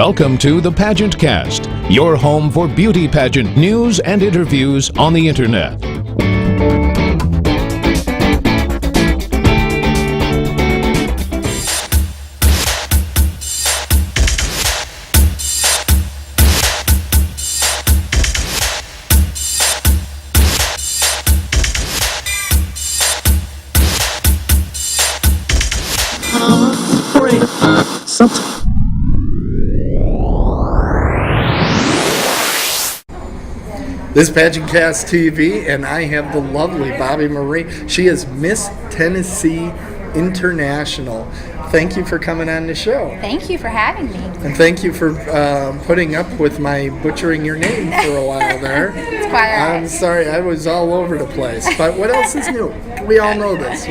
Welcome to the Pageant Cast, your home for beauty pageant news and interviews on the internet. This is PageantCasTV, and I have the lovely Bobbie Marie. She is Miss Tennessee International. Thank you for coming on the show. Thank you for having me. And thank you for putting up with my butchering your name for a while there. It's quite all right. I'm sorry, I was all over the place. But what else is new? We all know this.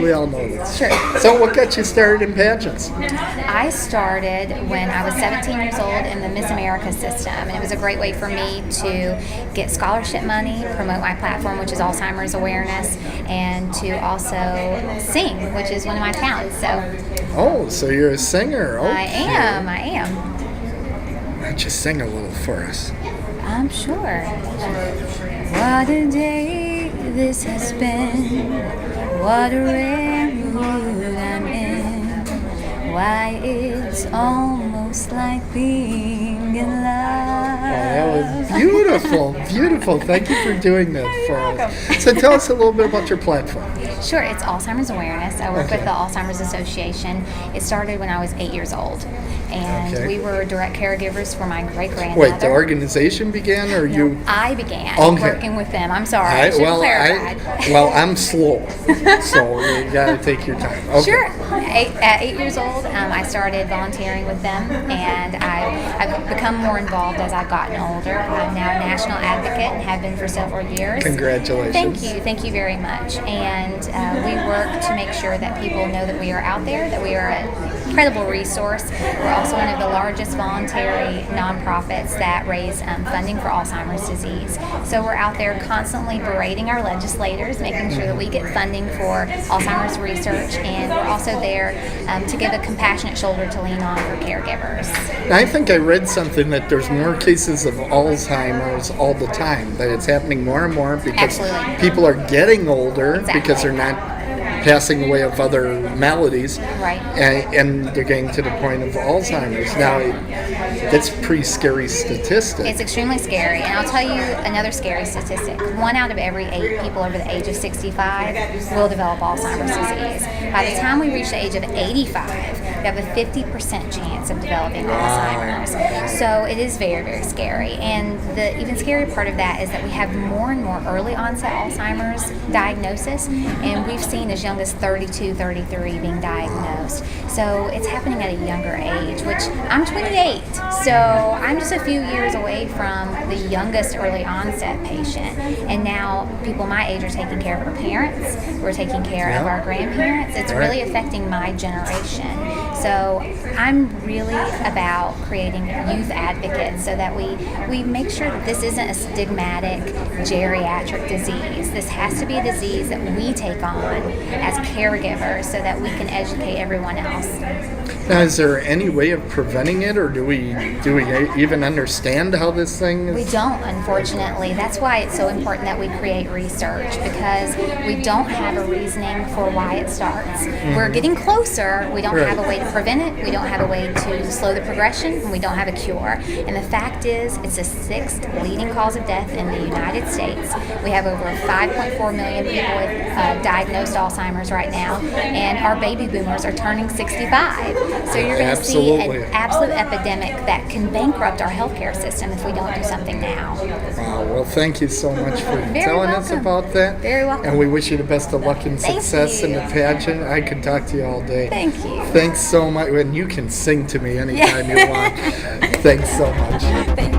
Sure. So what got you started in pageants? I started when I was 17 years old in the Miss America system, and it was a great way for me to get scholarship money, promote my platform, which is Alzheimer's awareness, and to also sing, which is one of my talents. So you're a singer. Okay. I am. Why don't you sing a little for us? I'm sure. What a day this has been. What a rare mood I'm in. Why, it's almost like being in love. That was beautiful. Thank you for doing that for us. So tell us a little bit about your platform. Sure, it's Alzheimer's awareness. I work with the Alzheimer's Association. It started when I was 8 years old, and we were direct caregivers for my great-grandmother. Wait, the organization began, or you? I began working with them. I'm sorry, I should have clarified. I'm slow, so you got to take your time. Okay. Sure. At 8 years old, I started volunteering with them, and I've become more involved as I've gotten older. I'm now a national advocate and have been for several years. Congratulations. Thank you very much. And we work to make sure that people know that we are out there, that we are an incredible resource. We're also one of the largest voluntary nonprofits that raise funding for Alzheimer's disease. So we're out there constantly berating our legislators, making sure that we get funding for Alzheimer's research, and we're also there to give a compassionate shoulder to lean on for caregivers. I think I read something that there's more cases of Alzheimer's all the time, that it's happening more and more because people are getting older because they're not passing away of other maladies, right? And they're getting to the point of Alzheimer's. Now, that's a pretty scary statistic. It's extremely scary, and I'll tell you another scary statistic. 1 out of every 8 people over the age of 65 will develop Alzheimer's disease. By the time we reach the age of 85, we have a 50% chance of developing Alzheimer's. So it is very, very scary. And the even scarier part of that is that we have more and more early onset Alzheimer's diagnosis, and we've seen as young as 32, 33 being diagnosed. So it's happening at a younger age, which I'm 28, so I'm just a few years away from the youngest early onset patient. And now people my age are taking care of our parents, we're taking care of our grandparents. It's really affecting my generation. So I'm really about creating youth advocates so that we make sure that this isn't a stigmatic geriatric disease. This has to be a disease that we take on as caregivers so that we can educate everyone else. Now, is there any way of preventing it, or do we even understand how this thing is? We don't, unfortunately. That's why it's so important that we create research, because we don't have a reasoning for why it starts. We're getting closer. We don't have a way to prevent it. We don't have a way to slow the progression, and we don't have a cure. And the fact is, it's the 6th leading cause of death in the United States. We have over 5.4 million people with diagnosed Alzheimer's right now, and our baby boomers are turning 65. So you're going to see an absolute epidemic that can bankrupt our healthcare system if we don't do something now. Wow. Well, thank you so much for telling us about that. Very welcome. And we wish you the best of luck and success in the pageant. I could talk to you all day. Thank you. Thanks so much. And you can sing to me anytime you want. Thanks so much. Thank you.